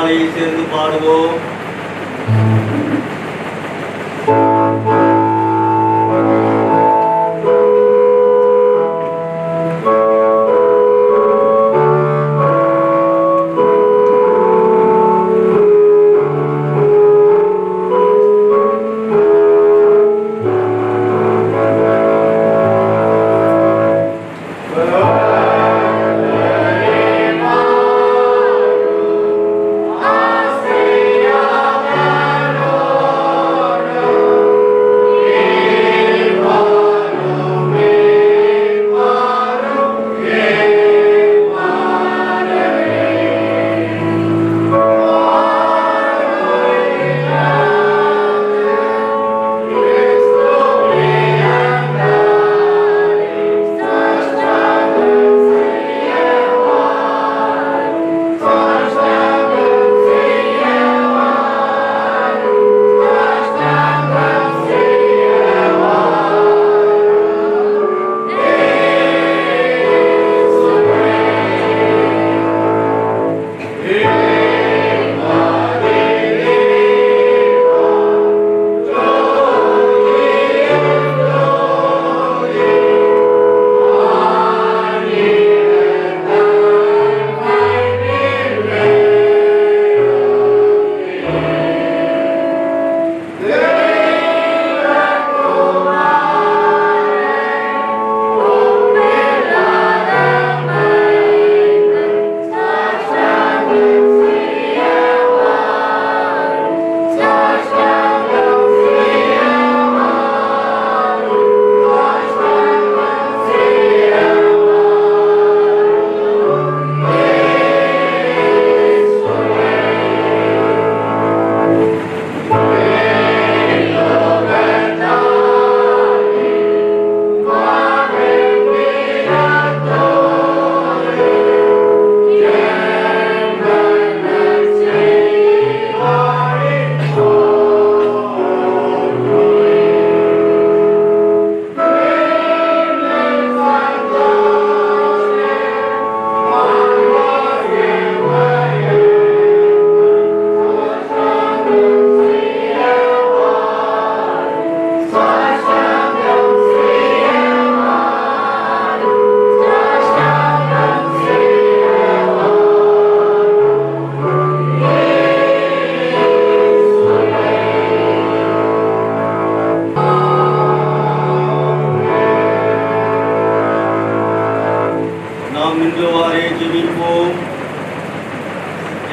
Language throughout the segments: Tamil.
பாடலை சேர்ந்து பாடுவோம்.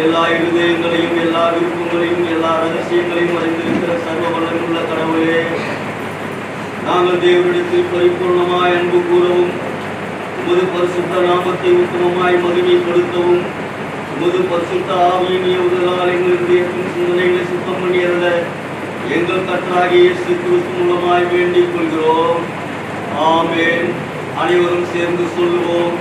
எல்லா இருதயங்களையும் எல்லா விருப்பங்களையும் எல்லா ரகசியங்களையும் அறிந்திருக்கிற சர்வ வல்லமையுள்ள கடவுளே, நாங்கள் தேவனிடத்தில் பரிபூர்ணமாய் அன்பு கூறவும் உமது பரிசுத்த நாமத்தை உத்தமமாய் மகிமைப்படுத்தவும் உமது பரிசுத்த ஆவியின் ஏவுதலால் எங்கள் இதயத்தின் சிந்தனைகளை சுத்தம் பண்ணியறத எங்கள் கர்த்தராகிய இயேசு கிறிஸ்து மூலமாய் வேண்டிக் கொள்கிறோம். ஆமென். அனைவரும் சேர்ந்து சொல்லுவோம்.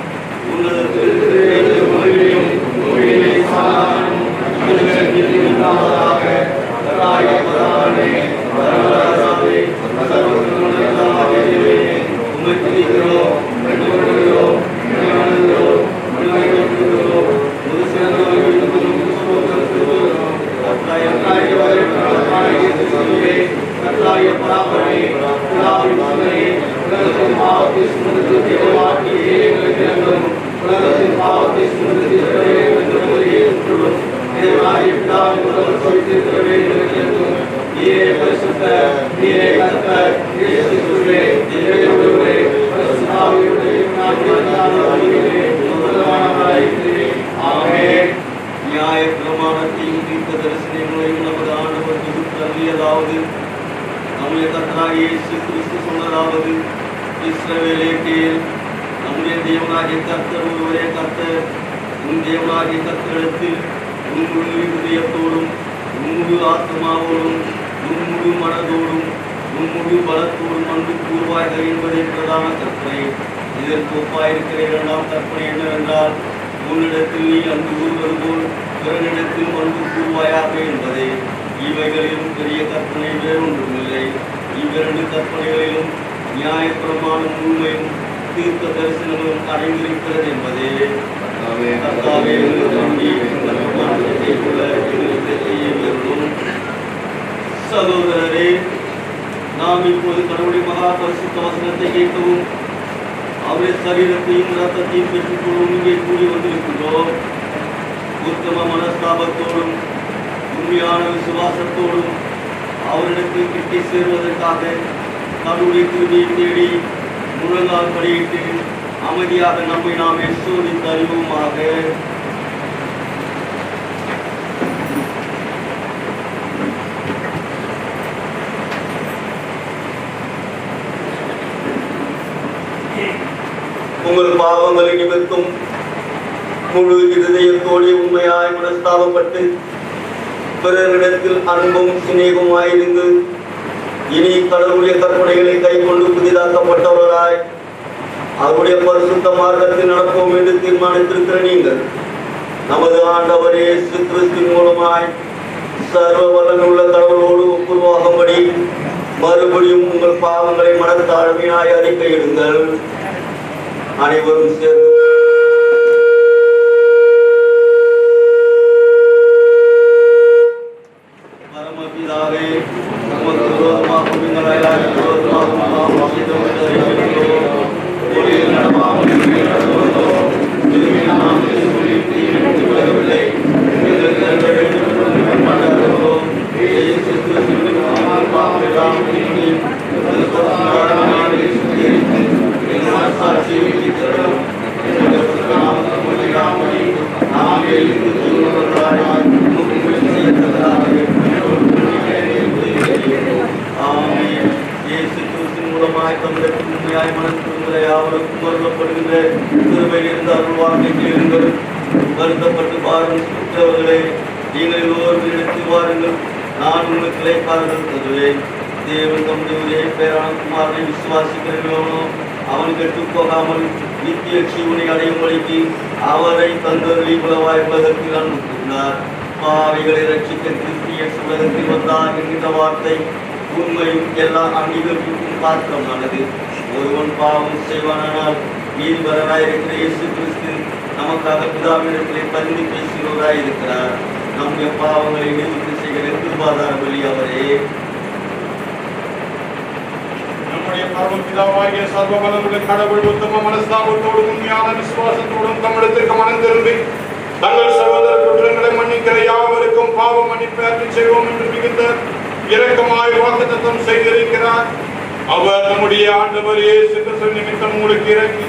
நியாய பிரமாணத்தையும் தீர்க்க தரிசனங்களையும் நமது ஆண்டவர் தள்ளியதாவது நம்முடைய கர்த்தராகிய இயேசு கிறிஸ்து சொன்னதாவது, இஸ்ரவேலே கேள், நம்முடைய தேவனாகிய கர்த்தர் ஒருவரே கர்த்தர். உன் தேவனாகிய கர்த்தரிடத்தில் உன் முழு இதயத்தோடும் உன் முழு ஆத்மாவோடும் உன் முழு மனதோடும் உன் முழு பலத்தோடும் அன்பு கூறுவாய்கள் என்பதே பிரதான கற்பனை. இதற்கு ஒப்பாயிருக்கிற இரண்டாம் கற்பனை என்னவென்றால், உன்னிடத்தில் நீ அன்பு கூறுவது போல் பிறனிடத்தில் அன்பு கூறுவாயாக என்பதே. இவைகளிலும் பெரிய கற்பனை வேறொன்றுமில்லை. இவ்விரண்டு கற்பனைகளிலும் நியாயப்பிரமாணம் முழுமையும் தீர்க்க தரிசனங்களும் அடைந்திருக்கிறது என்பதே. சகோதரரே, நாம் இப்போது கடவுளுடைய மகா பரிசுத்த வசனத்தை கேட்கவும் அவருடைய சரீரத்தையும் இரத்தத்தையும் பெற்றுக்கொள்ளும் இங்கே கூடி வந்திருக்கிறோம். உத்தம மனஸ்தாபத்தோடும் உண்மையான விசுவாசத்தோடும் அவரிடத்தில் கிட்டி சேர்வதற்காக கடவுளுடைய கிருபையை தேடி முழங்கால் படியிட்டு அமைதியாக நம்மை நாமே சோதித்து அறிவோமாக. உங்கள் பாவங்களை நிமித்தம் முழு இருதயத்தோடு உண்மையாய் மனஸ்தாபப்பட்டு பிறரிடத்தில் அன்பும் சிநேகமாயிருந்து இனி கடவுளுடைய கற்பனைகளை கைக்கொண்டு புதிதாக்கப்பட்டவர்களாய் அவருடைய பரிசுத்த மார்க்கத்தில் நடப்போம் என்று தீர்மானித்திருக்கிற நீங்கள் நமது ஆண்டவர் இயேசு கிறிஸ்துவின் மூலமாய் சர்வ வல்லமையுள்ள கடவுளோடு ஒப்புருவாகும்படி மறுபடியும் உங்கள் பாவங்களை மனத்தாழ்மையாய் அறிக்கையிடுங்கள். அனைவரும் சேர்ந்து பரமபிதாவே, உமக்கு விரோதமாகவும் எங்கள் அயலாருக்கு விரோதமாகவும் நாம் செய்தோம். ஒளியில் நடவாமல் விலகவில்லை. வருத்தப்பட்டு பாருங்கள் சுற்றவர்களே, நீங்கள் எல்லோரும் இடத்தில் வாருங்கள், நான் உங்களுக்கு இளைப்பாறுதல் தருவேன். தேவன் தம்முடைய ஒரே பேரான குமாரனை விசுவாசிக்கிறவனோ அவன் கெட்டுப் போகாமல் நித்திய ஜீவனை அடையும்படிக்கு அவரை தந்தருளி உலவாய் உலகத்தில் அனுப்பினார். பாவிகளை ரட்சிக்க கிறிஸ்திய உலகத்தில் வந்தார் என்கிற வார்த்தை உண்மையும் எல்லா அங்கீகரிப்புக்கும் பாத்திரமானது. ஒருவன் பாவம் செய்வானால் நீதிபரராயிருக்கிற இயேசு கிறிஸ்து நமக்காக பிதாவிடத்திலே பரிந்து பேசுகிறவராய் இருக்கிறார். நம்முடைய பாவங்களை நிவர்த்தி செய்கிற கிருபாதார பலி அவரே. நம்முடைய பரமபிதாவாகிய சர்வ வல்லமையுள்ள கடவுள் உத்தம மனஸ்தாபத்தோடும் உண்மையான விசுவாசத்தோடும் தம்மிடத்திற்கு மனம் திரும்பி தங்கள் சகோதர குற்றங்களை மன்னிக்கிற யாவருக்கும் பாவ மன்னிப்பை அருளி செய்வோம் என்று மிகுந்த இரக்கமாய் வாக்குத்தத்தம் செய்திருக்கிறார். அவர் நம்முடைய ஆண்டவர் இயேசு கிறிஸ்து நிமித்தம் உங்களுக்கு இறங்கி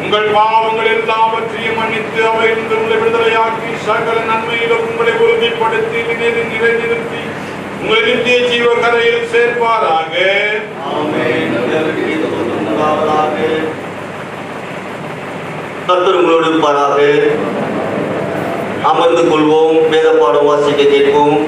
உங்கள் பாவங்கள் எல்லாவற்றையும் மன்னித்து அவையிலிருந்து உங்களை விடுதலையாக்கி சகல நன்மையிலும் உங்களை உறுதிப்படுத்தி நிலைநிறுத்தி உங்களை நித்திய ஜீவ கரையில் சேர்ப்பாராக. கர்த்தர் உங்களோடு இருப்பாராக. அமர்ந்து கொள்வோம். வேத பாடம் வாசிக்க கேட்போம்.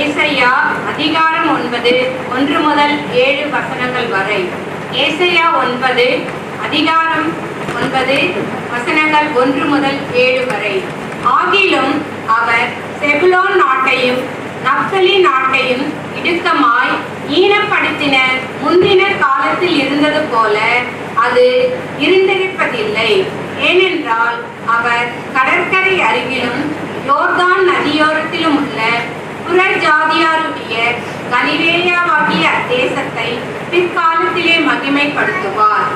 ஏசாயா அதிகாரம் 9 1 முதல் 7 வசனங்கள் வரை. ஏசாயா 9 அதிகாரம் 9 வசனங்கள் 1 முதல் 7 வரை. ஆகிலும் அவர் செபுலோன் நாட்டையும் நப்தலி நாட்டையும் இடுக்கமாய் ஈனப்படுத்தின முந்தின காலத்தில் இருந்தது போல அது இருந்திருப்பதில்லை. ஏனென்றால் அவர் கடற்கரை அருகிலும் யோர்தான் நதியோரத்திலும் உள்ள புறஜாதியாருடைய கலிலேயாவாகிய தேசத்தை பிற்காலத்திலே மகிமைப்படுத்துவார்.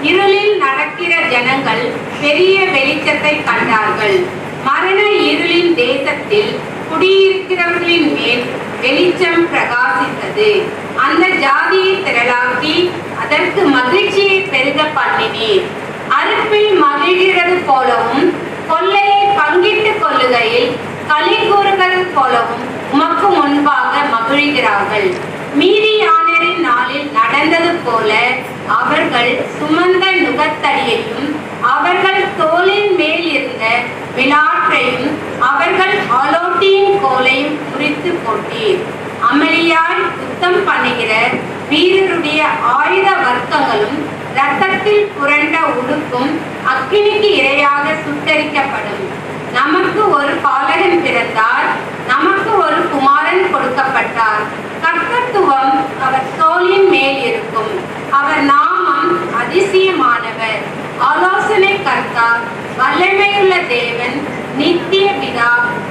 இருளில் நடக்கிற ஜனங்கள் பெரிய வெளிச்சத்தை கண்டார்கள். மரண இருளின் தேசத்தில் குடியிருக்கிறவர்களின் மேல் வெளிச்சம் பிரகாசித்தது. அந்த ஜாதியை திரளாக்கி அதற்கு மகிழ்ச்சியை பெருக பண்ணினீர். அறுப்பில் மகிழ்கிறது போலவும் கொள்ளையை பங்கிட்டுக் கொள்ளுகையில் களி கூறுகிறது போலவும் உமக்கு முன்பாக மகிழ்கிறார்கள். மீதியானரின் நாளில் நடந்தது போல அவர்கள் சுமந்த நுகத்தடியையும் அவர்கள் தோளின் மேல் இருந்த விளாற்றையும் அவர்கள் அழித்து போட்டீர். அமளியாய் யுத்தம் பண்ணுகிற வீரருடைய ஆயுத வர்க்கங்களும் இரத்தத்தில் புரண்ட உடுக்கும் அக்கினிக்கு இரையாக சுட்டரிக்கப்படும். நமக்கு ஒரு பாலகன் பிறந்தார், நமக்கு ஒரு குமாரன் கொடுக்கப்பட்டார். கர்த்தத்துவம் அவர் தோளின் மேல் இருக்கும். அவர் நாமம் அதிசயமானவர், ஆலோசனை கர்த்தா, வல்லமையுள்ள தேவன், நித்திய பிதா,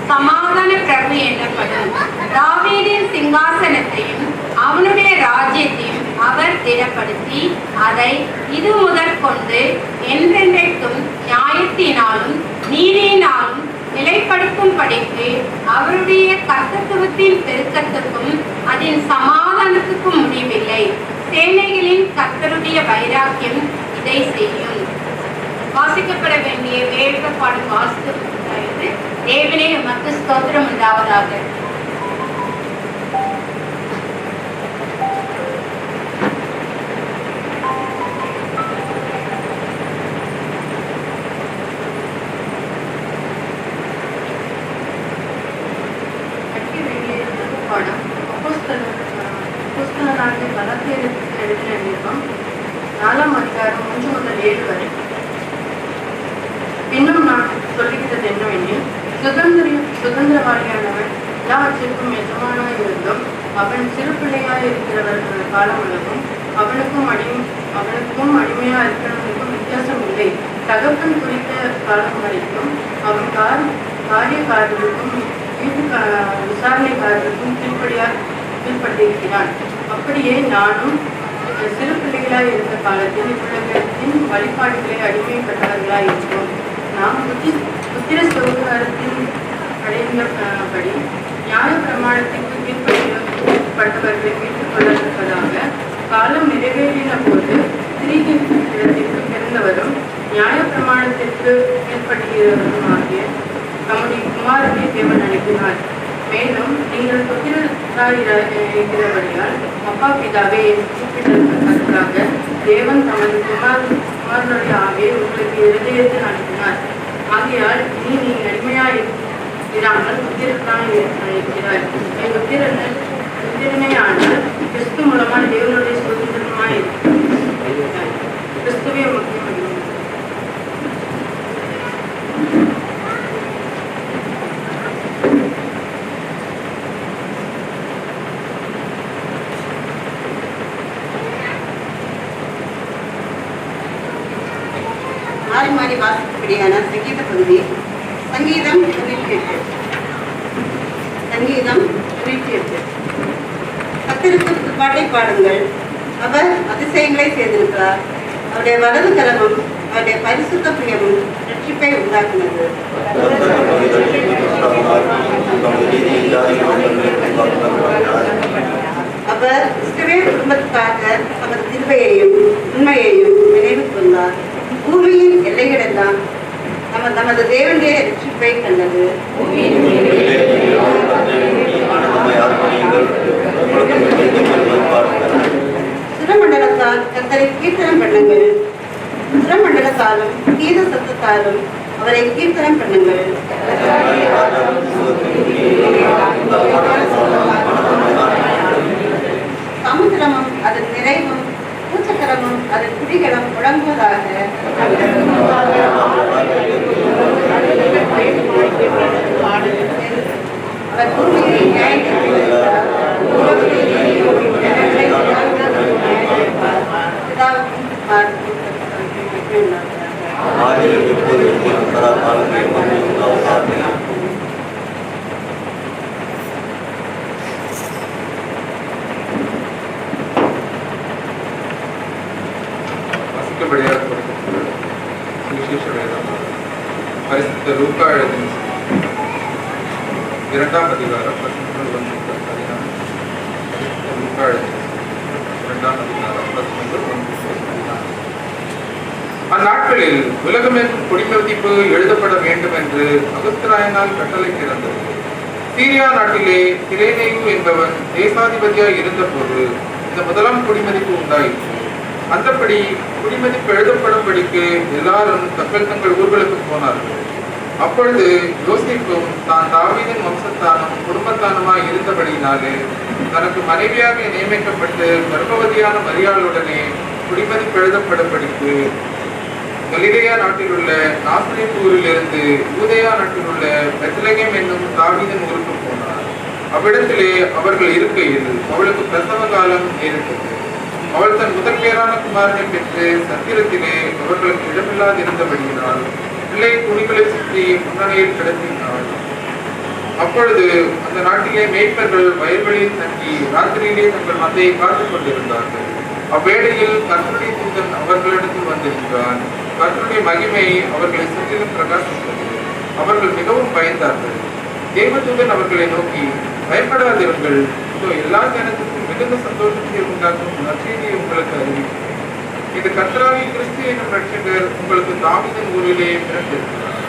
சமாதான பிரபு எனப்படும். தாவீதின் சிங்காசனத்தையும் அவனுடைய ராஜ்யத்தையும் அவர் திடப்படுத்தி அதை இது முதற்கொண்டு என்றென்றைக்கும் நியாயத்தினாலும் நீதியினாலும் நிலைப்படுத்தும்படிக்கு அவருடைய கர்த்தத்துவத்தின் பெருக்கத்துக்கும் அதன் சமாதானத்துக்கும் முடிவில்லை. சேனைகளின் கர்த்தருடைய வைராக்கியம் இதை செய்யும். வாசிக்கப்பட வேண்டிய வேத பாடும் வாசித்து தேவனே உமக்கு ஸ்தோத்திரம் உண்டாவதாக. இன்னும் நான் சொல்லுகிறது என்னவெனில், சுதந்திரவாளியானவன் எல்லாவற்றிற்கும் எஜமானாய் இருந்தும் அவன் சிறு பிள்ளையாய் இருக்கிறவர்கள் காலமுள்ளதும் அவனுக்கும் அடிமையா இருக்கிறவனுக்கும் வித்தியாசம் இல்லை. தகப்பன் குறித்த காலம் வரைக்கும் அவன் காரியக்காரர்களுக்கும் வீட்டு விசாரணைக்காரர்களுக்கும் கீழ்பட்டிருக்கிறான். அப்படியே நானும் சிறு பிள்ளைகளாய் இருந்த காலத்தில் இவ்வுலகத்தின் வழிபாடுகளை அடிமைப்பட்டவர்களாய் இருந்தோம். நாம் புத்திர சுகாரத்தின் அடைந்தபடி நியாய பிரமாணத்திற்கு கீழ்ப்பட்டவர்களை மீட்டுக் கொள்ளத்தக்கதாக காலம் நிறைவேறின போது திரிகி இடத்திற்கு பிறந்தவரும் நியாய பிரமாணத்திற்கு கீழ்ப்படுகிறவருமாகிய நம்முடைய குமாரனை தேவன் அனுப்பினார். மேலும் நீங்கள் புத்திரராயிருக்கிறபடியால் அப்பா பிதாவே கூப்பிட்டதற்காக தேவன் தமது குமாரனுடைய ஆவியை உங்களுக்கு இருதயத்தில் அனுப்பினார். ஆகையால் நீ அடிமையாய் இராமல் புத்திரனாய் இருக்கிறாய். என் புத்திரனே ஆனால் கிறிஸ்து மூலமாக தேவனுடைய சுதந்திரமாய் இருக்கிறார். கிறிஸ்துவே முக்கியம். மாறி வாசிக்கப்படியான சங்கீத பகுதி சங்கீதம் 98. கர்த்தருக்கு புதுப்பாட்டை பாடுங்கள், அவர் அதிசயங்களை செய்திருக்கிறார். அவருடைய வலது கரமும் அவருடைய பரிசுத்த பிரியமும் ரட்சிப்பை உண்டாக்குகிறது. அவர் இஸ்ரவேல் குடும்பத்துக்காக தமது கிருபையையும் உண்மையையும் நினைவு கொண்டார். பூமியின் எல்லைகளெல்லாம் நமது தேவனுடைய ரட்சிப்பை கண்டது. சுரமண்டலத்தால் கர்த்தரை கீர்த்தனம் பண்ணுங்கள், சுரமண்டலத்தாலும் கீத சத்தத்தாலும் அவரை கீர்த்தனம் பண்ணுங்கள். சமுத்திரமும் அதன் நிறைவும் பூச்சக்கரமும் அதன் குடிகளும் முழங்குவதாக. அவர் பூமியை பரிசுத்த லூக்கா எழுதின 2ஆம் அதிகாரம் 11 லூக்கா எழுதின 2ஆம் அதிகாரம் 11. அந்நாட்களில் உலகமெங்கும் குடிமதிப்பு எழுதப்பட வேண்டும் என்று அகஸ்திராயனால் கட்டளை பிறந்தது. சீரியா நாட்டிலே கிரேனேயு என்பவன் தேசாதிபதியாய் இருந்தபோது இந்த முதலாம் குடிமதிப்பு உண்டாயிற்று. அந்தபடி குடிமதிப்பு எழுதப்படும்படிக்கு எல்லாரும் தங்கள் ஊர்களுக்கு போனார்கள். அப்பொழுது யோசேப்பும் தான் தாவீதின் வம்சத்தானும் குடும்பத்தானுமாய் இருந்தபடியினாலே தனக்கு மனைவியாக நியமிக்கப்பட்டு கர்ப்பவதியான மரியாளுடனே குடிமதிப்பு எழுதப்படும்படிக்கு கலிலேயா நாட்டில் உள்ள நாசரேத் ஊரிலிருந்து யூதேயா நாட்டில் உள்ள பெத்லகேம் என்னும் தாவீதின் ஊருக்கு போனார். அவ்விடத்திலே அவர்கள் இருக்கையில் அவளுக்கு பிரசவ காலம் நேரிட்டது. அவள் தன் முதல் பேரான குமாரனை பெற்று சத்திரத்திலே அவர்களுக்கு இடமில்லாதிருந்தபடியினால் பிள்ளை துணிகளை சுற்றி முன்னணியில் கிடத்தினாள். அப்பொழுது அந்த நாட்டிலே மேய்ப்பர்கள் வயல்வெளியில் தங்கி ராத்திரியிலே தங்கள் மந்தையை காத்துக் கொண்டிருந்தார்கள். அவ்வேளையில் கர்த்தருடைய தூதன் அவர்களிடத்தில் வந்திருந்தார். கர்த்தருடைய மகிமை அவர்களை சுற்றிலும் பிரகாசித்தது. அவர்கள் மிகவும் பயந்தார்கள். தேவதூதன் அவர்களை நோக்கி, பயப்படாதிருங்கள், இதோ எல்லா ஜனத்துக்கும் மிகுந்த சந்தோஷத்தை உண்டாக்கும் நற்செய்தியை உங்களுக்கு அறிவிக்கும். இது கர்த்தராகிய கிறிஸ்து என்னும் ரட்சகர் உங்களுக்கு தாவீதின் ஊரிலே பிறந்திருக்கிறார்.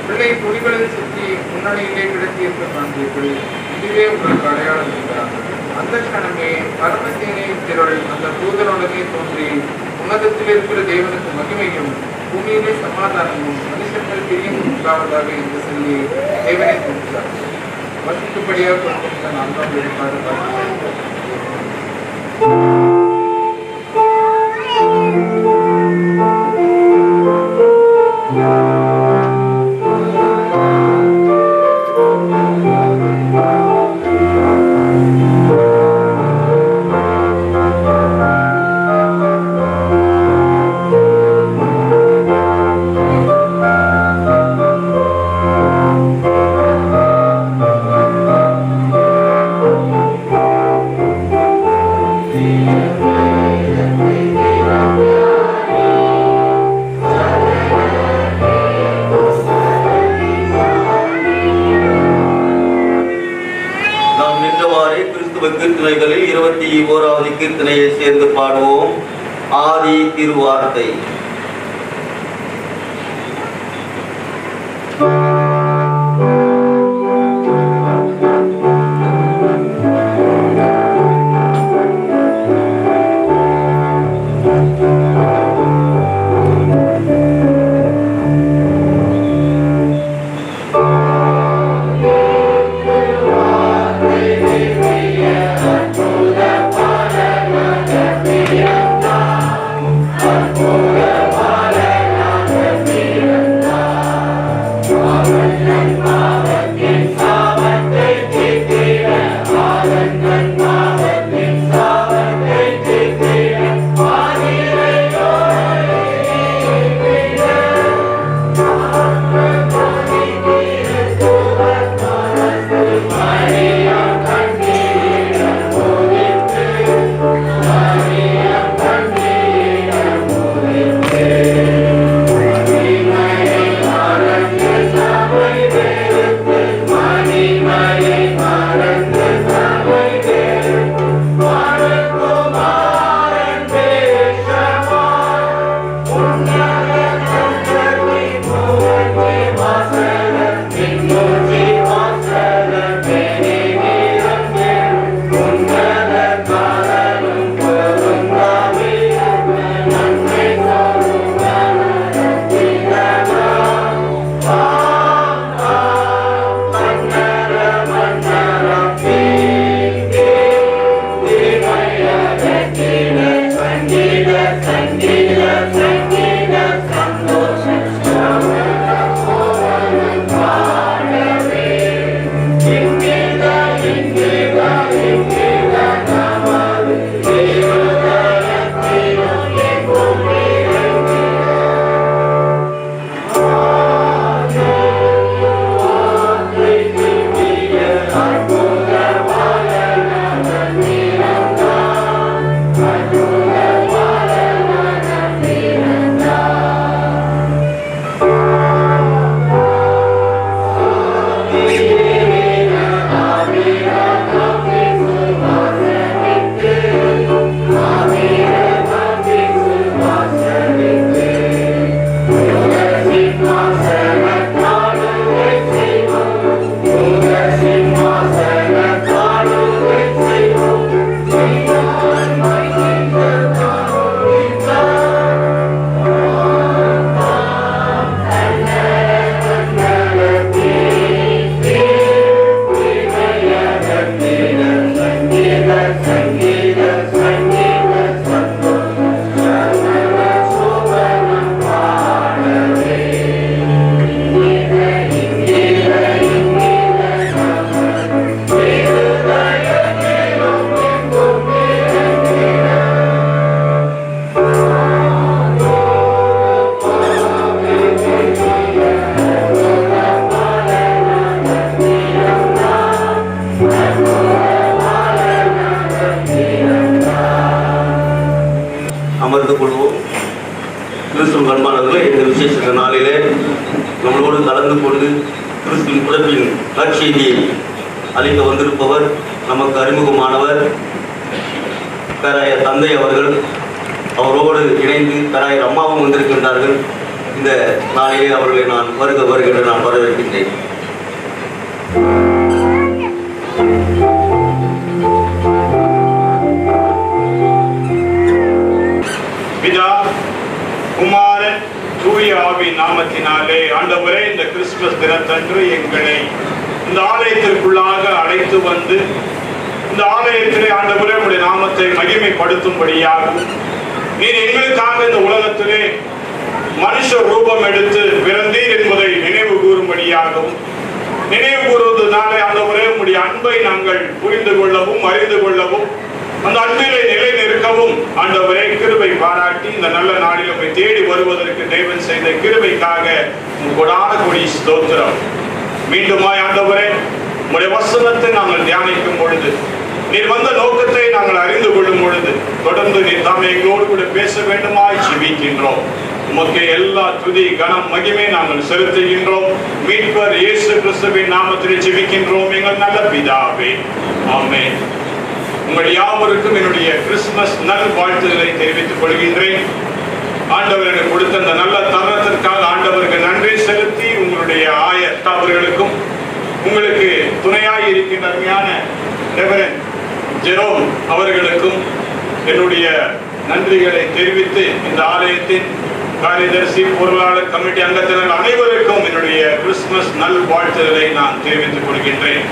பிள்ளை துணிகளில் சுற்றி முன்னணியிலே கிடத்தியிருக்க காண்பீர்கள். இதுவே உங்களுக்கு அடையாளம் இருக்கிறார். அந்த கணமே பரமசேனையின் திரள் அந்த தூதனுடனே தோன்றி உன்னதத்தில் இருக்கிற தேவனுக்கு மகிமையும் பூமியிலே சமாதானமும் மனுஷர்கள் பிரியும் உண்டாவதாக என்று சொல்லி தேவனை தோன்றார். வசிக்கும்படியாக கொடுத்த 4ஆம் வெளிப்பாடு கீர்த்தனைகளில் 21வது கீர்த்தனையை சேர்ந்து பாடுவோம். ஆதி திருவார்த்தை. Oh விசேஷ நாளிலே நம்மளோடு கலந்து கொண்டு கிறிஸ்துவின் பிறப்பின் நற்செய்தியை அளிக்க வந்திருப்பவர் நமக்கு அறிமுகமானவர் பேராய தந்தை அவர்கள். அவரோடு இணைந்து பேராயர் அம்மாவும் வந்திருக்கின்றார்கள். இந்த நாளிலே அவர்களை நான் வருகின்ற நான் வரவேற்கின்றேன். பிதா, குமாரன், தூய ஆவி நாமத்தினாலே ஆண்டவரே, இந்த கிறிஸ்துமஸ் தினத்தன்று எங்களை இந்த ஆலயத்திற்குள்ளாக அழைத்து வந்து இந்த ஆலயத்திலே ஆண்டவரே உடைய நாமத்தை மகிமைப்படுத்தும்படியாகவும் நீர் எங்களுக்காக இந்த உலகத்திலே மனுஷ ரூபம் எடுத்து பிறந்தீர் என்பதை நினைவு கூறும்படியாகவும் நினைவு கூறுவதனாலே ஆண்டவரே உடைய அன்பை நாங்கள் புரிந்து கொள்ளவும் அறிந்து கொள்ளவும் அந்த அன்பிலே நிலை நிற்கவும் ஆண்டவரே கிருபை பாராட்டி இந்த நல்ல நாளில் உம்மை தேடி வருவதற்கு தேவன் செய்த கிருபைக்காக கொடான கொடி ஸ்தோத்திரம். மீண்டுமாய் ஆண்டவரே உம்முடைய வசனத்தை நாங்கள் தியானிக்கும் பொழுது நீர் வந்த நோக்கத்தை நாங்கள் அறிந்து கொள்ளும் பொழுது தொடர்ந்து நீர் தாமே எங்களோடு கூட பேச வேண்டுமாய் ஜெபிக்கின்றோம். உமக்கு எல்லா துதி கனம் மகிமை நாங்கள் செலுத்துகின்றோம். மீட்பர் இயேசு கிறிஸ்துவின் நாமத்தில் ஜெபிக்கின்றோம் எங்கள் நல்ல பிதாவே, ஆமென். உங்கள் யாவருக்கும் என்னுடைய கிறிஸ்துமஸ் நல் வாழ்த்துக்களை தெரிவித்துக் கொள்கின்றேன். ஆண்டவர் எனக்கு கொடுத்த அந்த நல்ல தருணத்திற்காக ஆண்டவருக்கு நன்றி செலுத்தி உங்களுடைய ஆயர் அவர்களுக்கும் உங்களுக்கு துணையாய் இருக்கின்ற அருமையான ரெவரண்ட் ஜெரோம் அவர்களுக்கும் என்னுடைய நன்றிகளை தெரிவித்து இந்த ஆலயத்தின் காரியதர்சி பொருளாளர் கமிட்டி அங்கத்தினர் அனைவருக்கும் என்னுடைய கிறிஸ்துமஸ் நல் வாழ்த்துக்களை நான் தெரிவித்துக் கொள்கின்றேன்.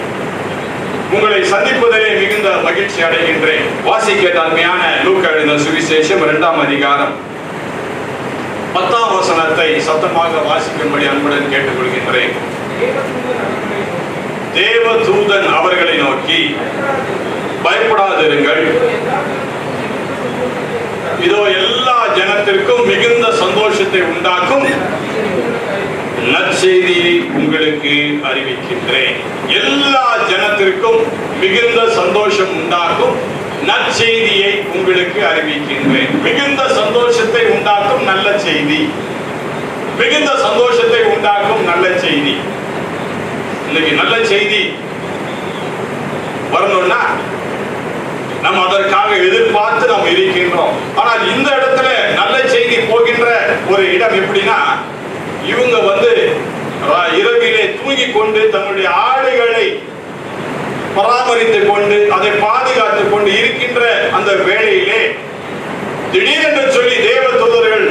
உங்களை சந்திப்பதிலே மிகுந்த மகிழ்ச்சி அடைகின்றேன். வாசிக்க தாழ்மையான லூக்கா எழுதின சுவிசேஷம் 2ஆம் அதிகாரம் 10ஆம் வசனத்தை சத்தமாக வாசிக்கும்படி அன்புடன் கேட்டுக்கொள்கின்றேன். தேவதூதன் அவர்களை நோக்கி, பயப்படாதிருங்கள், இதோ எல்லா ஜனத்திற்கும் மிகுந்த சந்தோஷத்தை உண்டாக்கும் நற்செய்தியை உங்களுக்கு அறிவிக்கின்றேன். எல்லா ஜனத்திற்கும் மிகுந்த சந்தோஷம் உண்டாக்கும் நற்செய்தியை உங்களுக்கு அறிவிக்கின்றேன். மிகுந்த சந்தோஷத்தை உண்டாக்கும் நல்ல செய்தி, மிகுந்த சந்தோஷத்தை உண்டாக்கும் நல்ல செய்தி. இன்னைக்கு நல்ல செய்தி வரணும்னா நம்ம அதற்காக எதிர்பார்த்து நாம் இருக்கின்றோம். ஆனால் இந்த இடத்துல நல்ல செய்தி போகின்ற ஒரு இடம் எப்படின்னா, இவங்க இரவிலே தூங்கிக் கொண்டு தன்னுடைய ஆடுகளை பராமரித்துக் கொண்டு அதை பாதுகாத்துக் கொண்டு இருக்கின்ற அந்த வேளையிலே திடீரென்று சொல்லி தேவதூதர்கள்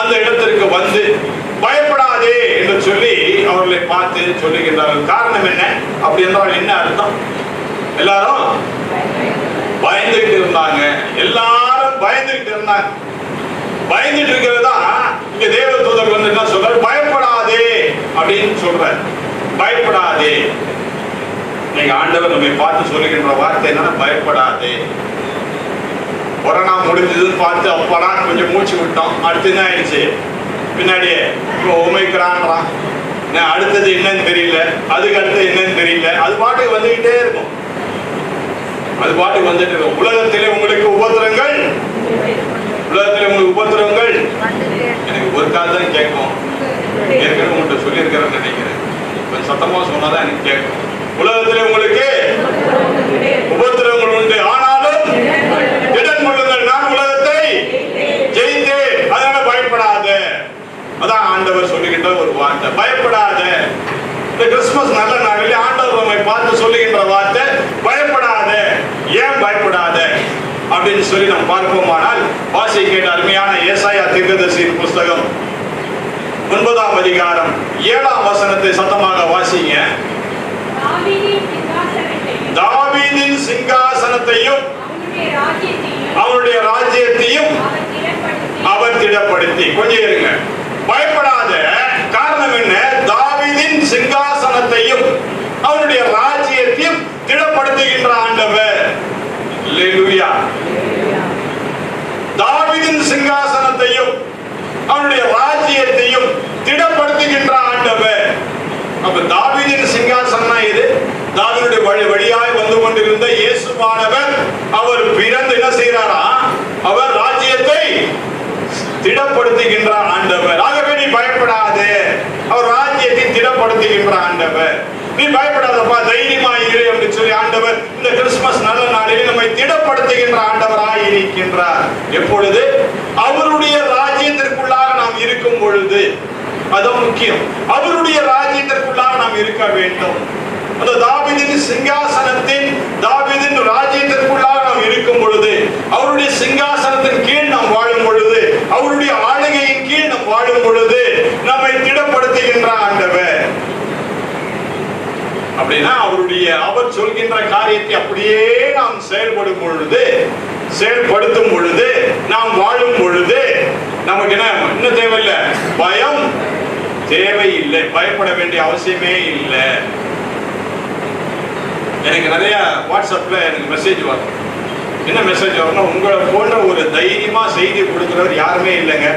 அந்த இடத்திற்கு வந்து பயப்படாதே என்று சொல்லி அவர்களை பார்த்து சொல்லுகின்றார்கள். காரணம் என்ன? அப்படி என்றால் என்ன அர்த்தம்? எல்லாரும் பயந்துட்டு இருந்தாங்க. எல்லாரும் பயந்துட்டு இருந்தாங்க. பயந்துட்டு இருக்கிறதா இங்க தேவதூதர் வந்து என்ன சொல்றாரு? பயப்படாதே அப்படின்னு சொல்றாரு. பயப்படாதே. நீங்க ஆண்டவர் நம்மை பார்த்து சொல்லுகின்ற வார்த்தை என்னன்னா, பயப்படாதே. கொரோனா முடிஞ்சதுன்னு பார்த்து அப்படா கொஞ்சம் மூச்சு விட்டோம். அடுத்து என்ன ஆயிடுச்சு? பின்னாடியே இப்போ ஒமைக்கிறான்றான். அடுத்தது என்னன்னு தெரியல, அதுக்கு அடுத்தது என்னன்னு தெரியல. அது பாட்டுக்கு வந்துகிட்டே இருக்கும். அது பாட்டுக்கு வந்துட்டு இருக்கும். உலகத்திலே உங்களுக்கு உபத்திரங்கள், உலகத்திலே உங்களுக்கு உபத்திரங்கள். எனக்கு ஒரு கால் தான் கேட்கும். ஏற்கனவே உங்கள்கிட்ட சொல்லியிருக்கிறேன்னு நினைக்கிறேன். கொஞ்சம் சத்தமா சொன்னாதான் எனக்கு கேட்கும். உலகத்திலே உங்களுக்கு உபத்திரங்கள் உண்டு, ஆனாலும் திடன் கொள்ளுங்கள், நான் உலகத்தை ஜெயித்தேன், அதனால பயப்படாத. அதான் ஆண்டவர் சொல்லுகின்ற ஒரு வார்த்தை, பயப்படாத. இந்த கிறிஸ்துமஸ் நல்ல நாளில் ஆண்டவர் நம்மை பார்த்து சொல்லுகின்ற வார்த்தை பயப்படாத. ஏன் பயப்படாத அப்படின்னு சொல்லி நாம் பார்ப்போமானால், வாசிக்கின்ற அருமையான ஏசாயா தீர்க்கதரிசியின் புஸ்தகம் 9ஆம் அதிகாரம் 7ஆம் வசனத்தை சத்தமாக வாசிங்க. தாவீதின் சிங்காசனத்தையும் அவருடைய ராஜ்யத்தையும் அவர் திடப்படுத்தி. கொஞ்சம் இருங்க, பயப்படாத. காரணம் என்ன? தாவீதின் சிங்காசனத்தையும் அவருடைய ராஜ்யத்தையும் திடப்படுத்துகின்ற ஆண்டவர். அல்லேலூயா. தாவீதின் சிங்காசனத்தையும் அவருடைய ராஜ்யத்தையும் திடப்படுத்துகின்ற ஆண்டவர். அப்ப தாவீதின் சிங்காசனம் இது. தாவீதுடைய வழியாய் வந்து கொண்டிருந்த இயேசுவானவர் அவர் பிறந்து என்ன செய்கிறாரா? அவர் ராஜ்யத்தை திடப்படுத்துகின்ற ஆண்டவர். ஆகவே திடப்படுத்துகின்ற ஆண்டவர். நீ பயப்படாதப்பா, தைரியமா இரு அப்படின்னு சொல்லி ஆண்டவர் இந்த கிறிஸ்துமஸ் நல்ல நாளில் நம்மை திடப்படுத்துகின்ற ஆண்டவராய் இருக்கின்றார். எப்பொழுது? அவருடைய ராஜ்யத்திற்குள்ளாக நாம் இருக்கும் பொழுது. அதுவும் முக்கியம். அவருடைய ராஜ்யத்திற்குள்ளாக நாம் இருக்க வேண்டும். அந்த தாவீதின் சிங்காசனத்தின், தாவீதின் ராஜ்யத்திற்குள்ளாக நாம் இருக்கும் பொழுது, அவருடைய சிங்காசனத்தின் கீழ் நாம் வாழும் பொழுது, அவருடைய ஆளுகையின் கீழ் நாம் வாழும் பொழுது நம்மை திடப்படுத்துகின்ற ஆண்டவர். அப்படின்னா அவர் சொல்கின்ற காரியத்தை அப்படியே நாம் செயல்படும் பொழுது, செயல்படுத்தும் பொழுது, நாம் வாழும் பொழுது நமக்கு என்ன தேவையில்லை? பயம் தேவையில்லை. பயப்பட வேண்டிய அவசியமே இல்லை. எனக்கு நிறைய வாட்ஸ்அப்ல எனக்கு மெசேஜ் வரும். என்ன மெசேஜ் வரும்னா, உங்களை போன்ற ஒரு தைரியமா செய்தி கொடுக்கிறவர் யாருமே இல்லைங்க,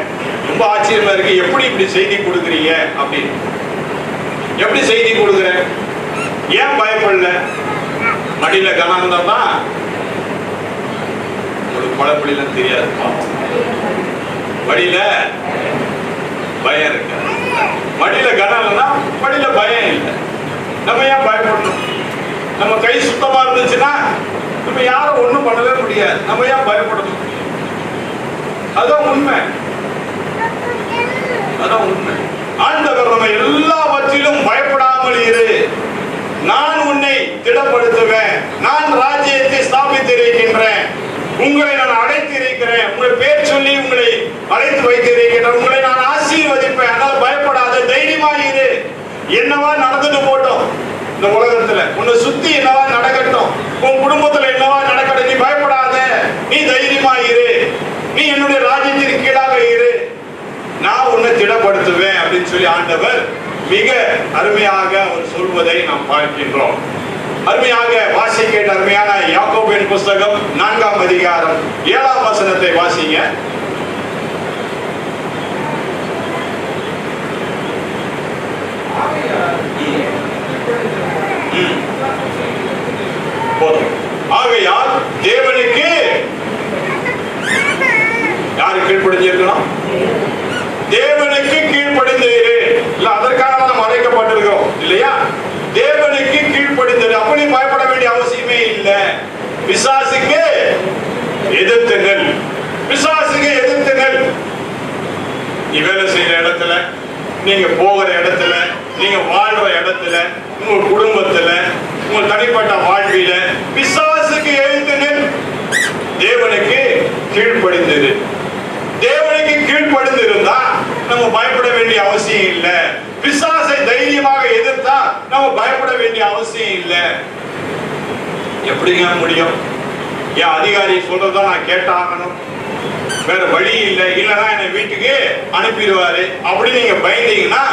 ரொம்ப ஆச்சரியமா இருக்கு, எப்படி இப்படி செய்தி கொடுக்குறீங்க அப்படின்னு. எப்படி செய்தி கொடுக்குறேன்? ஏன் பயப்படல? மடியில கனம் இருந்தா தான் உங்களுக்கு பழப்படிலாம் தெரியாது. மடியில பயம் இருக்கு. மடியில கனம் இல்லைன்னா மடியில பயம் இல்லை. நம்ம ஏன் பயப்படணும்? நம்ம கை சுத்தமா இருந்துச்சுன்னா நம்ம யாரும் ஒண்ணும் பண்ணவே முடியாது. நம்ம ஏன் பயப்படணும்? அதான் உண்மை. அதான் உண்மை. ஆண்டவர் நம்ம எல்லாவற்றிலும் பயப்படாமல் இரு, நான் உன்னை திடப்படுத்துவேன், நான் ராஜ்யத்தை ஸ்தாபித்திருக்கின்றேன், உங்களை நான் அழைத்திருக்கிறேன், உங்கள் பேர் சொல்லி உங்களை அழைத்து வைத்திருக்கிறேன், உங்களை நான் ஆசீர்வதிப்பேன், அதனால் பயப்படாத, தைரியமா இரு. என்னவா நடந்துட்டு போட்டோம் இந்த உலகத்துல, உன்னை சுத்தி என்னவா நடக்கட்டும், உன் குடும்பத்துல என்னவா நடக்கட்டும், நீ பயப்படாத, நீ தைரியமா இரு, நீ என்னுடைய ராஜ்யத்திற்கு கீழாக இரு, நான் உன்னை திடப்படுத்துவேன் அப்படின்னு சொல்லி ஆண்டவர் மிக அருமையாக அவர் சொல்வதை நாம் பார்க்கின்றோம். அருமையாக வாசிக்க அருமையான யாக்கோபின் புஸ்தகம் 4ஆம் அதிகாரம் 7ஆம் வசனத்தை வாசிங்க. ஆகையால் தேவனுக்கு யாரு கீழ்ப்படிஞ்சிருக்கணும்? தேவனுக்கு கீழ்ப்படிந்தீரு. இல்ல அதற்காக நாம் அழைக்கப்பட்டிருக்கிறோம் இல்லையா? தேவனுக்கு கீழ்ப்படிந்தது. அப்படி பயப்பட வேண்டிய அவசியமே இல்லை. பிசாசுக்கு எதிர்த்துங்கள், பிசாசுக்கு எதிர்த்துங்கள். நீ வேலை செய்யற இடத்துல, நீங்க போகிற இடத்துல, நீங்க வாழ்ற இடத்துல, உங்க குடும்பத்துல, உங்க தனிப்பட்ட வாழ்வில பிசாசுக்கு எதிர்த்துங்கள். தேவனுக்கு கீழ்ப்படிந்தது. தேவனுக்கு கீழ்ப்படிந்து இருந்தா நம்ம பயப்பட வேண்டிய அவசியம் இல்லை. பிசாசை தைரியமாக எதிர்த்தா நம்ம பயப்பட வேண்டிய அவசியம் இல்லை. எப்படிங்க முடியும்? என் அதிகாரி சொல்றதா நான் கேட்டாகணும், வேற வழி இல்லை, இல்லைன்னா என்னை வீட்டுக்கு அனுப்பிடுவாரு அப்படி நீங்க பயந்தீங்கன்னா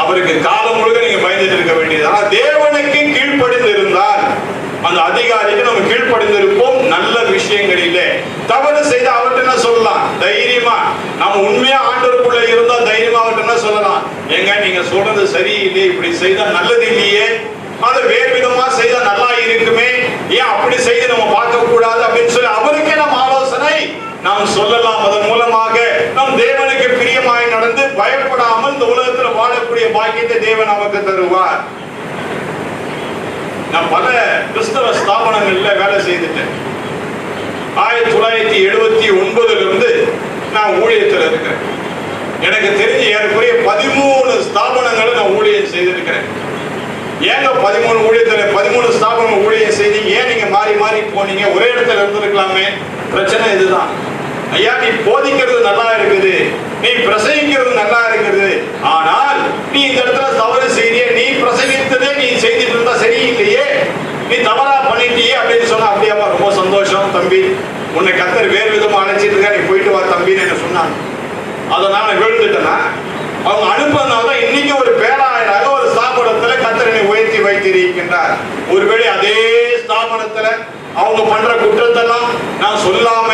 அவருக்கு காலம் முழுக்க நீங்க பயந்துட்டு இருக்க வேண்டியது. ஆனா தேவனுக்கு கீழ்ப்படிந்து இருந்தால் அந்த அதிகாரிக்கு நம்ம கீழ்ப்படிந்திருப்போம். நல்ல விஷயங்களிலே தவறு செய்து அவர்கிட்ட என்ன சொல்லலாம்? தைரியமா, நம்ம உண்மையா ஆண்டவருக்குள்ள இருந்தா தைரியமா அவர்கிட்ட என்ன சொல்லலாம்? ஏங்க நீங்க சொல்றது சரியில்லை, இப்படி செய்தா நல்லது இல்லையே, அதை வேறு விதமா செய்தா நல்லா இருக்குமே, ஏன் அப்படி செய்து நம்ம பார்க்க கூடாது அப்படின்னு சொல்லி அவருக்கே நம்ம ஆலோசனை நாம் சொல்லலாம். அதன் மூலமாக நம் தேவனுக்கு பிரியமாய் நடந்து பயப்படாமல் இந்த உலகத்துல வாழக்கூடிய பாக்கியத்தை தேவன் நமக்கு தருவார். நான் பல கிறிஸ்தவ ஸ்தாபனங்கள்ல வேலை செய்துட்டேன். 1979 இருந்து நான் ஊழியத்தில் இருக்கிறேன். எனக்கு தெரிஞ்ச ஏறக்குறைய 13 ஸ்தாபனங்களை நான் ஊழியம் செய்திருக்கிறேன். ஏங்க 13 ஊழியத்தில் 13 ஸ்தாபனம் ஊழியம் செய்தீங்க? ஏன் நீங்க மாறி மாறி போனீங்க? ஒரே இடத்துல இருந்திருக்கலாமே. பிரச்சனை இதுதான். ஐயா, நீ போதிக்கிறது நல்லா இருக்குது, நீ பிரசங்கிக்கிறது நல்லா இருக்குது, ஆனால் நீ இந்த இடத்துல தவறு செய்ய, நீ பிரசங்கித்ததே நீ செய்துட்டு இருந்தா சரியில்லையே, நீ தவறா பண்ணிட்டியே அப்படின்னு சொன்னா, அப்படியாமா ரொம்ப சந்தோஷம் தம்பி, உன்னை கர்த்தர் வேறு விதமா அழைச்சிட்டு இருக்கா, நீ போயிட்டு வா தம்பின்னு என்ன சொன்னாங்க. அதனால நான் விழுந்துட்டேன்னா அவங்க அனுப்புறதுனால இன்னைக்கு ஒரு பேராயராக ஒரு ஸ்தாபனத்துல கர்த்தரை உயர்த்தி வைத்திருக்கின்றார். ஒருவேளை அதே ஸ்தாபனத்துல அவங்க பண்ற குற்றத்தெல்லாம் நான் சொல்லாம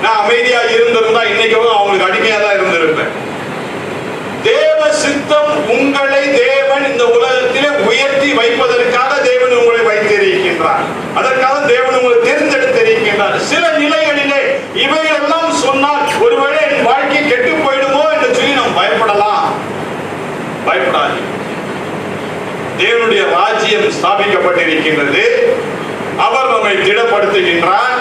நான் அமைதியா இருந்திருந்தா இன்னைக்கு அவங்களுக்கு அடிமையா தான் இருந்திருப்பேன். தேவ சித்தம் உங்களை தேவன் இந்த உலகத்திலே உயர்த்தி வைப்பதற்காக தேவன் உங்களை வைத்திருக்கின்றார். அதற்காக தேவன் உங்களை தேர்ந்தெடுத்திருக்கின்றார். சில நிலைகளிலே இவையெல்லாம் சொன்னால் ஒருவேளை என் வாழ்க்கை கெட்டு போயிடுமோ என்று சொல்லி நாம் பயப்படலாம். பயப்படாது. ராஜ்யம் ஸ்தாபிக்கப்பட்டிருக்கின்றது. அவர் நம்மை திடப்படுத்துகின்றார்.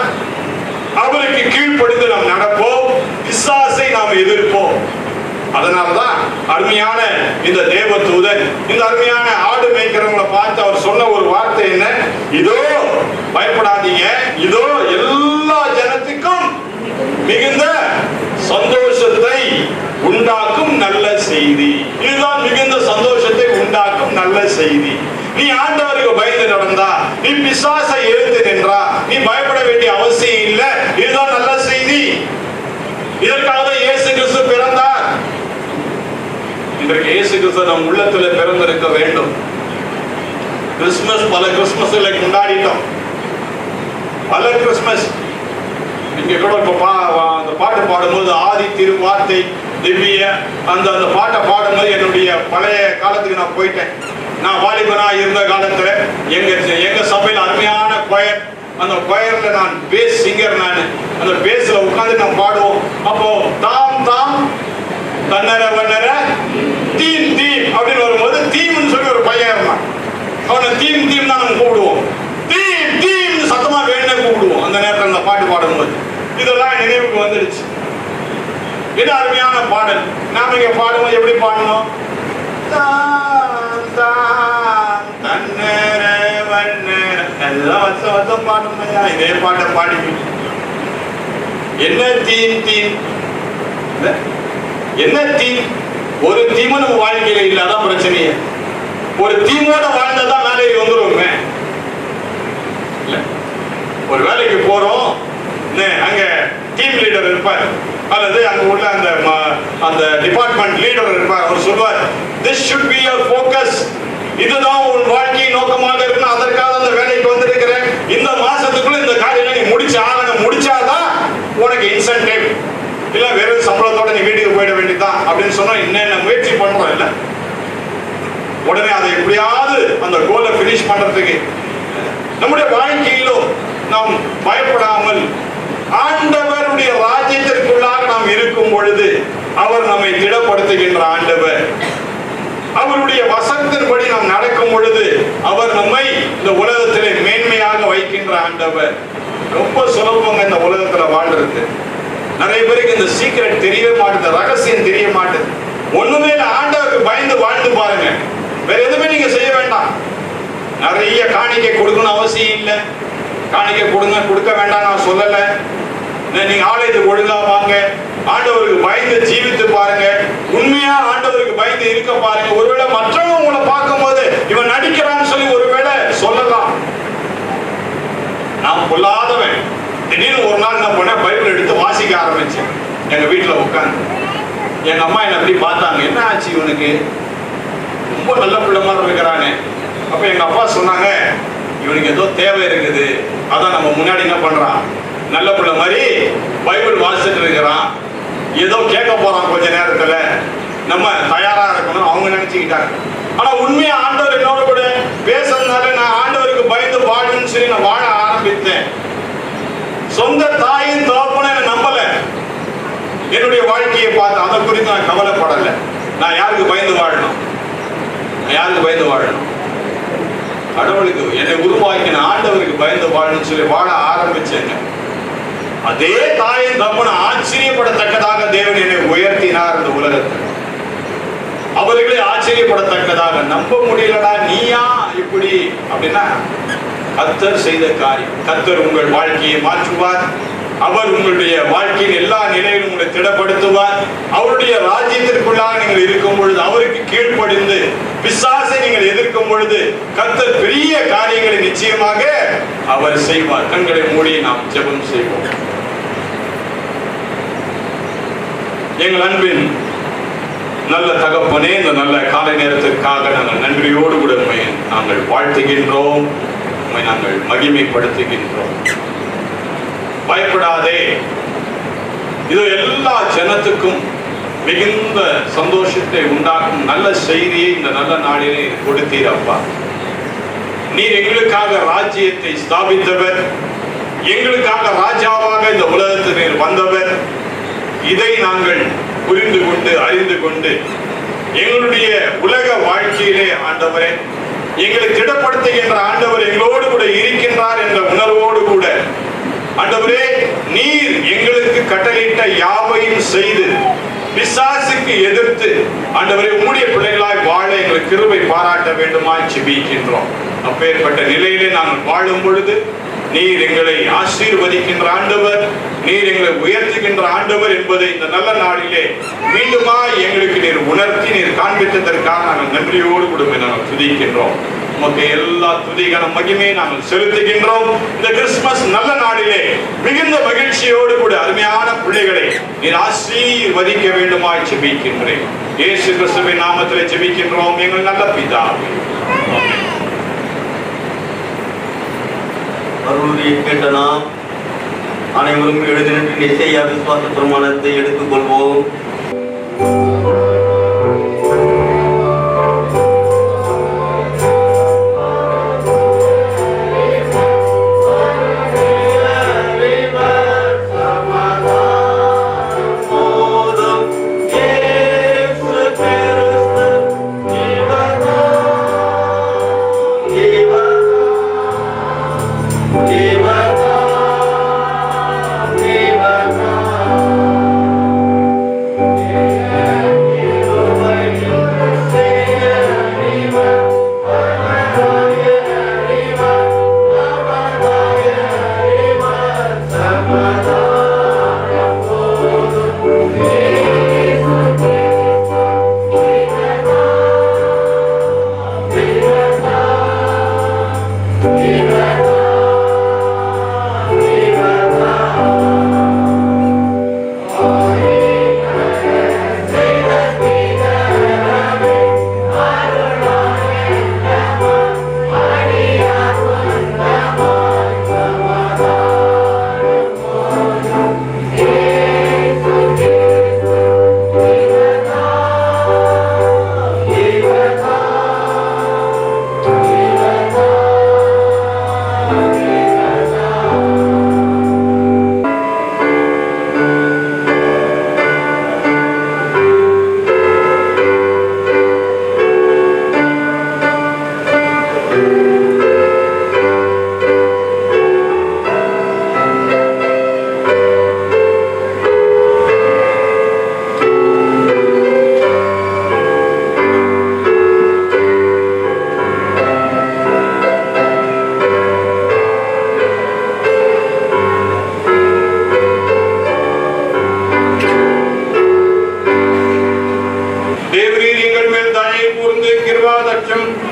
அவருக்கு கீழ்ப்படிந்து நாம் நடப்போம், பிசாசை நாம் எதிர்ப்போம். அதனால்தான் அருமையான இந்த தேவதூதன் இந்த அருமையான ஆடு மேய்க்கிறவங்களை பார்த்து அவர் சொன்ன ஒரு வார்த்தை என்ன? இதோ பயப்படாதீங்க, இதோ எல்லா ஜனத்துக்கும் மிகுந்த சந்தோஷத்தை உண்டாக்கும் நல்ல செய்தி. இதுதான் மிகுந்த சந்தோஷத்தை உண்டாக்கும் நல்ல செய்தி. நீ ஆண்டவருக்கு பயந்து நடந்தா, நீ பிசாசை எதிர்த்து நின்றா, நீ பயப்பட வேண்டிய அவசியம் இல்லை. இதுதான் நல்ல செய்தி. இதற்காக இயேசு கிறிஸ்து பிறந்தார். இன்றைக்கு இயேசு கிறிஸ்து நம் உள்ளத்தில் பிறந்திருக்க வேண்டும். கிறிஸ்துமஸ், பல கிறிஸ்துமஸ்களை கொண்டாடிட்டோம், பல கிறிஸ்துமஸ். இங்க கூட இப்ப அந்த பாட்டு பாடும்போது ஆதி திருவார்த்தை திவ்ய அந்த பாட்டை பாடும்போது என்னுடைய பழைய காலத்துக்கு நான் போயிட்டேன். நான் வாலிபனா இருந்த காலத்துல எங்க சபையில் அருமையான கொயர், அந்த கொயர்ல நான் பேஸ் சிங்கர். நான் அந்த பேஸ்ல உட்கார்ந்து நான் பாடுவோம். அப்போ தாம் தாம் தன்னர வண்ணர தீம் தீம் அப்படின்னு வரும்போது தீம்னு சொல்லி ஒரு பையன் இருந்தான். அவனை தீம் தீம் தான் நம்ம கூப்பிடுவோம். தீம் தீம் சத்தமா வேணே கூப்பிடுவோம் அந்த நேரத்தில் அந்த பாட்டு பாடும்போது. இதெல்லாம் நினைவுக்கு வந்துடுச்சு. இது அருமையான பாடல். நாம இங்க பாடும்போது எப்படி பாடணும்? பாடணும். இதே பாட்டை பாடி என்ன தீம் தீம் என்ன தீம்? ஒரு தீம நம்ம வாழ்க்கையில இல்லாதான் பிரச்சனையே. ஒரு தீமோட வாழ்ந்ததான் வேலைக்கு வந்துருவோமே. ஒரு வேலைக்கு போறோம், அங்க டீம் லீடர் இருப்பார் அல்லது அங்க உள்ள அந்த டிபார்ட்மெண்ட் லீடர் இருப்பார். அவர் சொல்வார், this should be your focus. இதுதான் உன் வாழ்க்கை நோக்கமாக இருக்கணும். அதற்காக அந்த வேலைக்கு வந்திருக்கிறேன். இந்த மாசத்துக்குள்ள இந்த காரியங்களை நீ முடிச்சாதான் உனக்கு இன்சென்டிவ். இல்ல வெறும் சம்பளத்தோட நீ வீட்டுக்கு போயிட வேண்டியதான் அப்படின்னு சொன்னா என்னென்ன முயற்சி பண்றோம் இல்ல, உடனே அதை எப்படியாவது அந்த கோலை பினிஷ் பண்றதுக்கு நம்முடைய வாழ்க்கையிலோ நாம் பயப்படாமல் ஆண்டவருடைய ராஜ்யத்திற்குள்ளாக நாம் இருக்கும் பொழுது அவர் நம்மை திடப்படுத்துகின்ற ஆண்டவர். அவருடைய வசனத்தின்படி நாம் நடக்கும் பொழுது அவர் நம்மை இந்த உலகத்திலே மேன்மையாக வைக்கின்ற ஆண்டவர். ரொம்ப சுலபங்க இந்த உலகத்துல வாழ்றது. நிறைய பேருக்கு இந்த சீக்ரெட் தெரியவே மாட்டேது, ரகசியம் தெரிய மாட்டேது. ஒண்ணுமே இல்லை, ஆண்டவருக்கு பயந்து வாழ்ந்து பாருங்க. வேற எதுவுமே நீங்க செய்ய வேண்டாம். நிறைய காணிக்கை கொடுக்கணும் அவசியம் இல்லை. காணிக்கை கொடுக்க வேண்டாம் நான் சொல்லல. நீங்க ஆலயத்துக்கு ஒழுங்கா வாங்க, ஆண்டவருக்கு பயந்து ஜீவித்து பாருங்க, உண்மையா ஆண்டவருக்கு பயந்து இருக்க பாருங்க. ஒருவேளை மற்றவங்க உங்களை பார்க்கும் போது இவன் நடிக்கிறான்னு சொல்லி ஒருவேளை சொல்லலாம். நான் பொல்லாதவன். திடீர்னு ஒரு நாள் என்ன பண்ண, பைபிள் எடுத்து வாசிக்க ஆரம்பிச்சேன் எங்க வீட்டுல உட்காந்து. எங்க அம்மா என்ன அப்படி பார்த்தாங்க, என்ன ஆச்சு இவனுக்கு, ரொம்ப நல்ல பிள்ளை மாதிரி இருக்கிறானே. அப்ப எங்க அப்பா சொன்னாங்க, இவனுக்கு ஏதோ தேவை இருக்குது, அதான் நம்ம முன்னாடி என்ன பண்றான், நல்ல பிள்ளை மாதிரி பைபிள் வாசிச்சுட்டு இருக்கிறான், ஏதோ கேட்க போறான் கொஞ்ச நேரத்துல, நம்ம தயாரா இருக்கணும் அவங்க நினைச்சுக்கிட்டாங்க. ஆனா உண்மையா ஆண்டவர் என்னோட கூட பேசுறதுனால நான் ஆண்டவருக்கு பயந்து வாழணும்னு சொல்லி நான் வாழ ஆரம்பித்தேன். சொந்த தாயின் தகப்பனை நம்பல. என்னுடைய வாழ்க்கையை பார்த்து அதை குறித்து நான் கவலைப்படல. நான் யாருக்கு பயந்து வாழணும், யாருக்கு பயந்து வாழணும்? கடவுளுக்கு, என்னை உருவாக்கின ஆண்டவருக்கு பயந்து வாழணும்னு சொல்லி வாழ ஆரம்பிச்சேங்க. அதே தாயின் தகப்பனை ஆச்சரியப்படத்தக்கதாக தேவன் என்னை உயர்த்தினார் இந்த உலகத்தில். அவர்களே ஆச்சரியப்படத்தக்கதாக, நம்ப முடியலடா நீயா இப்படி அப்படின்னா, கர்த்தர் செய்த காரியம். கர்த்தர் உங்கள் வாழ்க்கையை மாற்றுவார். அவர் உங்களுடைய வாழ்க்கையின் எல்லா நிலையிலும் உங்களை திடப்படுத்துவார். அவருடைய ராஜ்யத்திற்குள்ளாக நீங்கள் இருக்கும் பொழுது, அவருக்கு கீழ்ப்படிந்து பிசாசை நீங்கள் எதிர்க்கும் பொழுது கர்த்தர் பெரிய காரியங்களை நிச்சயமாக அவர் செய்வார். கண்களை மூடி நாம் ஜெபம் செய்வோம். எங்கள் அன்பின் நல்ல தகப்பனே, இந்த நல்ல காலை நேரத்திற்காக நாங்கள் நன்றியோடு கூட நாங்கள் வாழ்த்துகின்றோம், நாங்கள் மகிமைப்படுத்துகின்றோம். பயப்படாதே, இது எல்லா ஜனத்துக்கும் மிகுந்த சந்தோஷத்தை உண்டாக்கும் நல்ல செய்தியை இந்த நல்ல நாளிலே கொடுத்தீர் அப்பா. நீர் எங்களுக்காக ராஜ்யத்தை ஸ்தாபித்தவர், எங்களுக்காக ராஜாவாக இந்த உலகத்தில் நீர் வந்தவர். இதை நாங்கள் புரிந்து கொண்டு அறிந்து கொண்டு எங்களுடைய உலக வாழ்க்கையிலே ஆண்டவரே எங்களை திடப்படுத்துகின்ற ஆண்டவர் எங்களோடு கூட இருக்கின்றார் என்ற உணர்வோடு கூட ஆண்டவரே நீர் எங்களுக்கு கட்டளையிட்ட யாவையும் செய்து பிசாசுக்கு எதிர்த்து ஆண்டவரே உம்முடைய பிள்ளைகளாய் வாழ எங்களுக்கு கிருபை பாராட்ட வேண்டுமாய் ஜெபிக்கின்றோம். அப்பேற்பட்ட நிலையிலே நாங்கள் வாழும் பொழுது நீர் எங்களை ஆசீர்வதிக்கின்ற ஆண்டவர், நீர் எங்களை உயர்த்துகின்ற ஆண்டவர் என்பதை இந்த நல்ல நாளிலே மீண்டுமா எங்களுக்கு நீர் உணர்த்தி நீர் காண்பித்ததற்காக நாங்கள் நன்றியோடு கூட நாங்கள் துதிக்கின்றோம். உமக்கு எல்லா துதிகான மகிமையை நாங்கள் செலுத்துகின்றோம். இந்த கிறிஸ்துமஸ் நல்ல நாளிலே மிகுந்த மகிழ்ச்சியோடு கூட அருமையான பிள்ளைகளை நீர் ஆசீர்வதிக்க வேண்டுமாய் ஜெபிக்கின்றேன். இயேசு கிறிஸ்துவின் நாமத்திலே ஜெபிக்கின்றோம் எங்கள் நல்ல பிதாவே. ஆமென். அருளுரையை கேட்ட நாம் அனைவரும் எழுதி நின்று எசேயா விசுவாச பிரமாணத்தை எடுத்துக்கொள்வோம்.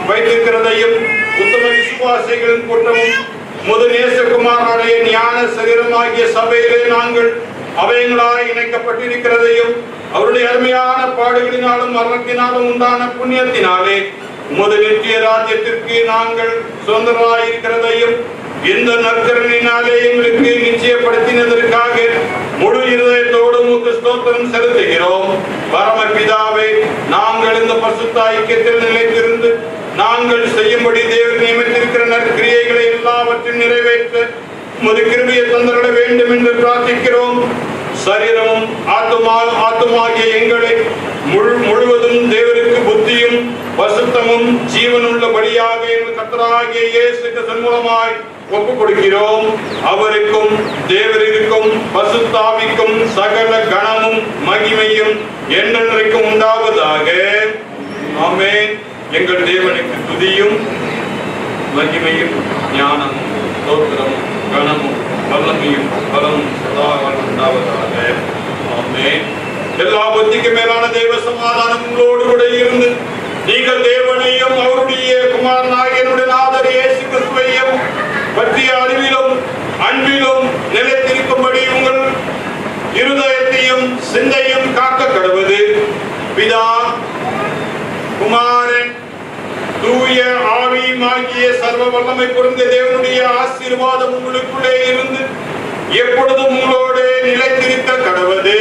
வைத்திருக்கிறதையும் உத்தம விசுவாசிகளின் கூட்டமும் முதல் நேசகுமாரனுடைய ஞான சரீரமாகிய சபையிலே நாங்கள் அவைகளாய் இணைக்கப்பட்டிருக்கிறதையும் அவருடைய அருமையான பாடுகளினாலும் மரணத்தினாலும் உண்டான புண்ணியத்தினாலே உமது நித்திய ராஜ்யத்திற்கு நாங்கள் சுதந்திரராயிருக்கிறதையும் இந்த நற்கரணினாலே எங்களுக்கு நிச்சயப்படுத்தினதற்காக முழு இருதயத்தோடு உமக்கு ஸ்தோத்திரம் செலுத்துகிறோம். பரமபிதாவே, நாங்கள் இந்த பரிசுத்த ஐக்கியத்தில் நிலைத்திருந்து நாங்கள் செய்யும்படி தேவன் நியமித்திருக்கிற நற்கிரியைகளை எல்லாவற்றையும் நிறைவேற்ற உமது கிருபையை தந்தருள வேண்டும் என்று பிரார்த்திக்கிறோம். சரீரமும் ஆத்துமாகிய எங்களை முழுவதும் தேவருக்கு புத்தியும் பசுத்தமும் ஜீவனுள்ளபடியாக எங்கள் கர்த்தராகிய இயேசு கிறிஸ்து மூலமாய் ஒப்புக் கொடுக்கிறோம். அவருக்கும் தேவருக்கும் பசுத்தாவிக்கும் சகல கணமும் மகிமையும் என்றென்றைக்கும் உண்டாவதாக. ஆமென். எங்கள் தேவனுக்கு துதியும் மகிமையும் ஞானமும் ஸ்தோத்திரமும் கணமும் வல்லமையும் பலமும் சதா உண்டாவதாக. ஆமென். எல்லா புத்திக்கு மேலான தேவ சமாதானம் உங்களோடு கூட இருந்து நீங்கள் தேவனையும் அவருடைய குமாரனாகிய நாதர் இயேசு கிறிஸ்துவையும் பற்றிய அறிவிலும் அன்பிலும் நிலைத்திருக்கும்படி உங்கள் இருதயத்தையும் சிந்தையும் காக்க கடவுது. பிதா, குமாரன், தூய ஆவியுமாகிய சர்வ வல்லமை பொருந்திய தேவனுடைய ஆசீர்வாதம் உங்களுக்குள்ளே இருந்து எப்பொழுதும் உங்களோடு நிலைத்திருக்க கடவுது.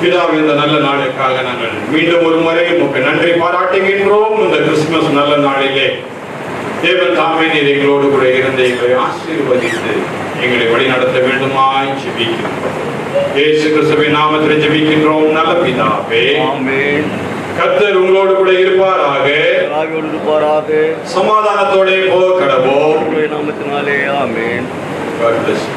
பிதாவே, இந்த நல்ல நாளுக்காக நாங்கள் மீண்டும் ஒரு முறை உமக்கு நன்றி பாராட்டுகின்றோம். இந்த கிறிஸ்துமஸ் நல்ல நாளிலே தேவன் தாமே நீர் எங்களோடு கூட இருந்து எங்களை ஆசீர்வதித்து எங்களை வழி நடத்த வேண்டுமாய் ஜெபிக்கின்றோம். இயேசு கிறிஸ்துவின் நாமத்தில் ஜெபிக்கின்றோம் நல்ல பிதாவே. ஆமென். கர்த்தர் உங்களோடு கூட இருப்பாராக. இருப்பாராக. சமாதானத்தோட போக கடவோம். நாமத்தினாலே ஆமென். God bless you.